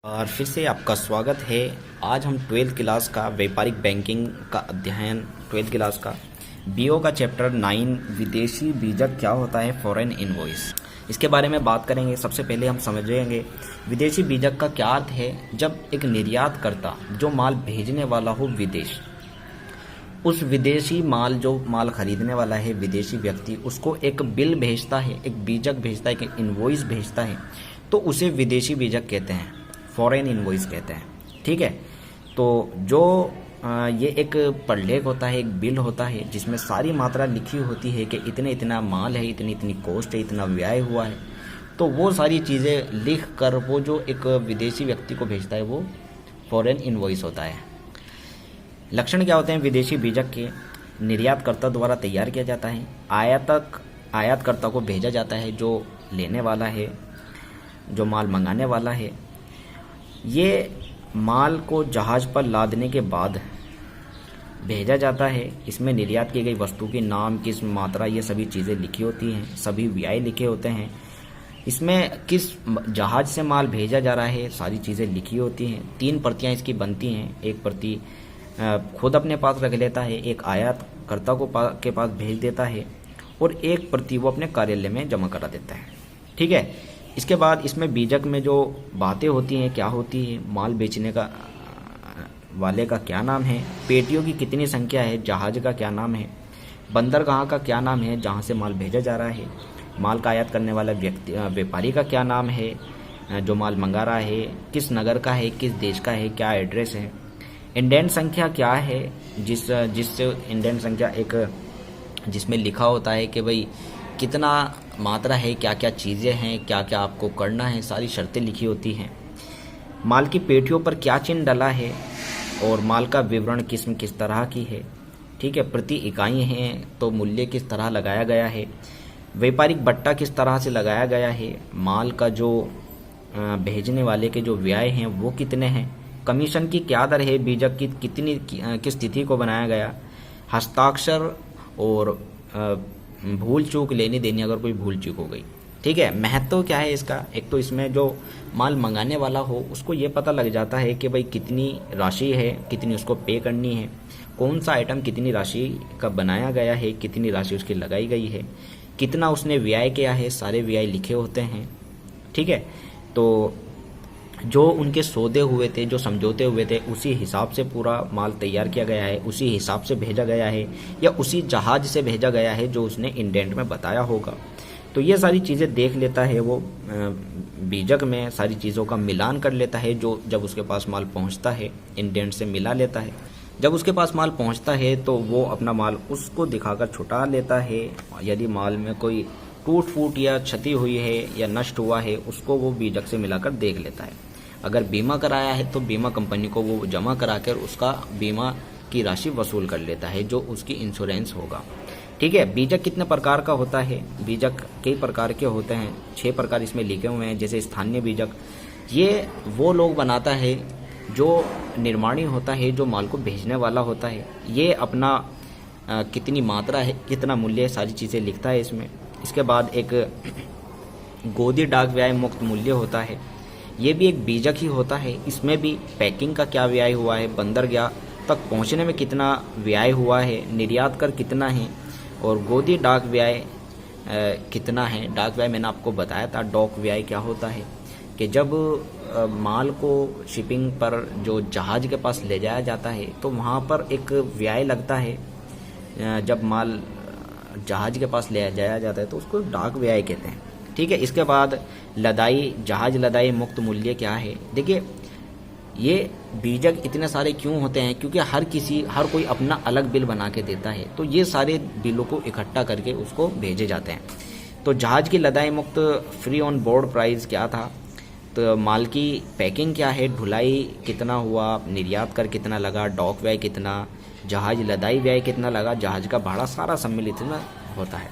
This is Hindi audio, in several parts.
और फिर से आपका स्वागत है। आज हम 12th क्लास का व्यापारिक बैंकिंग का अध्ययन 12th क्लास का बीओ का चैप्टर 9 विदेशी बीजक क्या होता है, फॉरेन इनवॉइस, इसके बारे में बात करेंगे। सबसे पहले हम समझेंगे विदेशी बीजक का क्या अर्थ है। जब एक निर्यातकर्ता जो माल भेजने वाला हो विदेश, उस विदेशी माल जो माल खरीदने वाला है विदेशी व्यक्ति, उसको एक बिल भेजता है, एक बीजक भेजता है, एक इनवॉइस भेजता है, तो उसे विदेशी बीजक कहते हैं, फॉरेन इनवॉइस कहते हैं। ठीक है, तो जो ये एक प्रलेख होता है, एक बिल होता है जिसमें सारी मात्रा लिखी होती है कि इतने इतना माल है, इतनी इतनी कॉस्ट है, इतना व्यय हुआ है, तो वो सारी चीज़ें लिख कर वो जो एक विदेशी व्यक्ति को भेजता है वो फॉरेन इनवॉइस होता है। लक्षण क्या होते हैं विदेशी बीजक के? निर्यातकर्ता द्वारा तैयार किया जाता है, आयातकर्ता को भेजा जाता है, जो लेने वाला है, जो माल मंगाने वाला है। ये माल को जहाज़ पर लादने के बाद भेजा जाता है। इसमें निर्यात की गई वस्तु के नाम, किस मात्रा, ये सभी चीज़ें लिखी होती हैं, सभी व्यय लिखे होते हैं। इसमें किस जहाज़ से माल भेजा जा रहा है सारी चीज़ें लिखी होती हैं। 3 प्रतियां इसकी बनती हैं। एक प्रति खुद अपने पास रख लेता है, एक आयातकर्ता के पास भेज देता है, और एक प्रति वो अपने कार्यालय में जमा करा देता है। ठीक है, इसके बाद इसमें बीजक में जो बातें होती हैं क्या होती है? माल बेचने का वाले का क्या नाम है, पेटियों की कितनी संख्या है, जहाज का क्या नाम है, बंदरगाह का क्या नाम है जहां से माल भेजा जा रहा है, माल का आयात करने वाला व्यक्ति व्यापारी का क्या नाम है, जो माल मंगा रहा है किस नगर का है, किस देश का है, क्या एड्रेस है, इंडेंट संख्या क्या है, जिससे इंडेंट संख्या एक जिसमें लिखा होता है कि भाई कितना मात्रा है, क्या क्या चीज़ें हैं, क्या क्या आपको करना है, सारी शर्तें लिखी होती हैं। माल की पेटियों पर क्या चिन्ह डला है, और माल का विवरण किस्म किस तरह की है। ठीक है, प्रति इकाई हैं तो मूल्य किस तरह लगाया गया है, व्यापारिक बट्टा किस तरह से लगाया गया है, माल का जो भेजने वाले के जो व्यय हैं वो कितने हैं, कमीशन की क्या दर है, बीजक की किस तिथि को बनाया गया, हस्ताक्षर और भूल चूक लेनी देनी अगर कोई भूल चूक हो गई। ठीक है, महत्व क्या है इसका? एक तो इसमें जो माल मंगाने वाला हो उसको ये पता लग जाता है कि भाई कितनी राशि है, कितनी उसको पे करनी है, कौन सा आइटम कितनी राशि का बनाया गया है, कितनी राशि उसकी लगाई गई है, कितना उसने व्यय किया है, सारे व्यय लिखे होते हैं। ठीक है, तो जो उनके सौदे हुए थे, जो समझौते हुए थे, उसी हिसाब से पूरा माल तैयार किया गया है, उसी हिसाब से भेजा गया है, या उसी जहाज से भेजा गया है जो उसने इंडेंट में बताया होगा। तो ये सारी चीज़ें देख लेता है वो बीजक में, सारी चीज़ों का मिलान कर लेता है। जो जब उसके पास माल पहुंचता है इंडेंट से मिला लेता है। जब उसके पास माल पहुंचता है तो वो अपना माल उसको दिखाकर छुटा लेता है। यदि माल में कोई टूट फूट या क्षति हुई है या नष्ट हुआ है उसको वो बीजक से मिलाकर देख लेता है। अगर बीमा कराया है तो बीमा कंपनी को वो जमा कराकर उसका बीमा की राशि वसूल कर लेता है, जो उसकी इंश्योरेंस होगा। ठीक है, बीजक कितने प्रकार का होता है? बीजक कई प्रकार के होते हैं, 6 प्रकार इसमें लिखे हुए हैं। जैसे स्थानीय बीजक, ये वो लोग बनाता है जो निर्माणी होता है, जो माल को भेजने वाला होता है। ये अपना कितनी मात्रा है, कितना मूल्य है, सारी चीज़ें लिखता है इसमें। इसके बाद एक गोदी डाक व्यय मुक्त मूल्य होता है, ये भी एक बीजक ही होता है। इसमें भी पैकिंग का क्या व्यय हुआ है, बंदरगाह तक पहुंचने में कितना व्यय हुआ है, निर्यात कर कितना है, और गोदी डाक व्यय कितना है। डाक व्यय मैंने आपको बताया था, डॉक व्यय क्या होता है कि जब माल को शिपिंग पर जो जहाज के पास ले जाया जाता है तो वहाँ पर एक व्यय लगता है। जब माल जहाज के पास ले जाया जाता है तो उसको डाक व्यय कहते हैं। ठीक है, इसके बाद लदाई, जहाज लदाई मुक्त मूल्य क्या है? देखिए, ये बीजक इतने सारे क्यों होते हैं? क्योंकि हर कोई अपना अलग बिल बना के देता है, तो ये सारे बिलों को इकट्ठा करके उसको भेजे जाते हैं। तो जहाज की लदाई मुक्त फ्री ऑन बोर्ड प्राइस क्या था? तो माल की पैकिंग क्या है, ढुलाई कितना हुआ, निर्यात कर कितना लगा, डॉक व्यय कितना, जहाज लदाई व्यय कितना लगा, जहाज का भाड़ा, सारा सम्मिलित में होता है।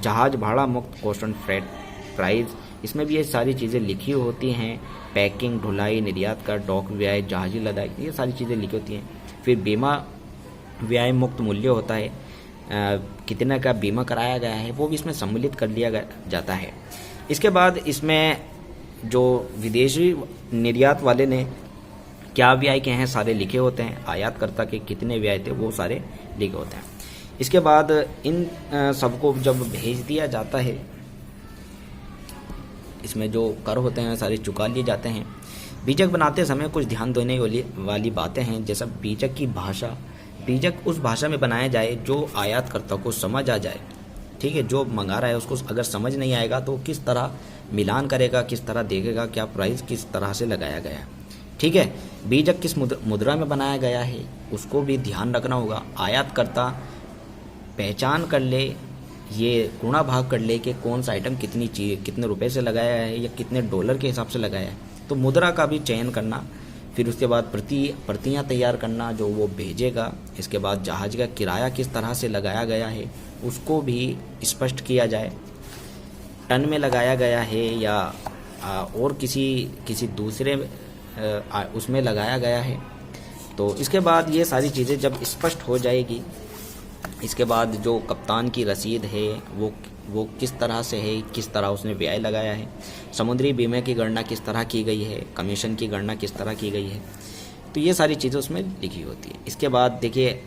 जहाज भाड़ा मुक्त कॉस्ट एंड फ्रेट प्राइस, इसमें भी ये सारी चीज़ें लिखी होती हैं। पैकिंग, ढुलाई, निर्यात का, डॉक व्यय, जहाजी लदाई, ये सारी चीज़ें लिखी होती हैं। फिर बीमा व्यय मुक्त मूल्य होता है, कितने का बीमा कराया गया है वो भी इसमें सम्मिलित कर लिया जाता है। इसके बाद इसमें जो विदेशी निर्यात वाले ने क्या व्यय के हैं सारे लिखे होते हैं, आयातकर्ता के कितने व्यय थे वो सारे लिखे होते हैं। इसके बाद इन सबको जब भेज दिया जाता है, इसमें जो कर होते हैं सारे चुका लिए जाते हैं। बीजक बनाते समय कुछ ध्यान देने वाली बातें हैं, जैसा बीजक की भाषा, बीजक उस भाषा में बनाया जाए जो आयातकर्ता को समझ आ जाए। ठीक है, जो मंगा रहा है उसको अगर समझ नहीं आएगा तो किस तरह मिलान करेगा, किस तरह देखेगा, क्या प्राइस किस तरह से लगाया गया है। ठीक है, बीजक किस मुद्रा में बनाया गया है उसको भी ध्यान रखना होगा। आयातकर्ता पहचान कर ले, ये गुणा भाग कर ले कि कौन सा आइटम कितनी चीज कितने रुपए से लगाया है या कितने डॉलर के हिसाब से लगाया है। तो मुद्रा का भी चयन करना, फिर उसके बाद प्रतियां तैयार करना जो वो भेजेगा। इसके बाद जहाज का किराया किस तरह से लगाया गया है उसको भी स्पष्ट किया जाए, टन में लगाया गया है या और किसी दूसरे उसमें लगाया गया है। तो इसके बाद ये सारी चीज़ें जब स्पष्ट हो जाएगी, इसके बाद जो कप्तान की रसीद है वो किस तरह से है, किस तरह उसने व्यय लगाया है, समुद्री बीमे की गणना किस तरह की गई है, कमीशन की गणना किस तरह की गई है, तो ये सारी चीज़ें उसमें लिखी होती है। इसके बाद देखिए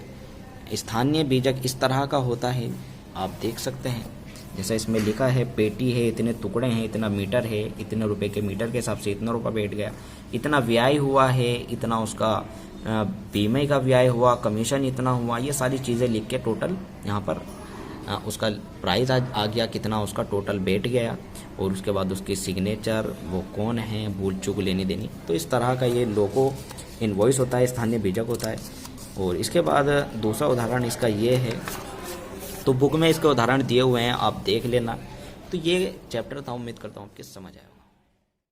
स्थानीय बीजक इस तरह का होता है, आप देख सकते हैं जैसा इसमें लिखा है, पेटी है, इतने टुकड़े हैं, इतना मीटर है, इतने रुपए के मीटर के हिसाब से इतना रुपया बैठ गया, इतना व्यय हुआ है, इतना उसका बीमे का व्यय हुआ, कमीशन इतना हुआ, ये सारी चीज़ें लिख के टोटल यहाँ पर उसका प्राइस आ गया, कितना उसका टोटल बैठ गया, और उसके बाद उसकी सिग्नेचर, वो कौन है, भूल चूक लेनी देनी। तो इस तरह का ये लोगो इनवॉइस होता है, स्थानीय बीजक होता है। और इसके बाद दूसरा उदाहरण इसका ये है, तो बुक में इसके उदाहरण दिए हुए हैं, आप देख लेना। तो ये चैप्टर था, उम्मीद करता हूँ आपके समझ आया।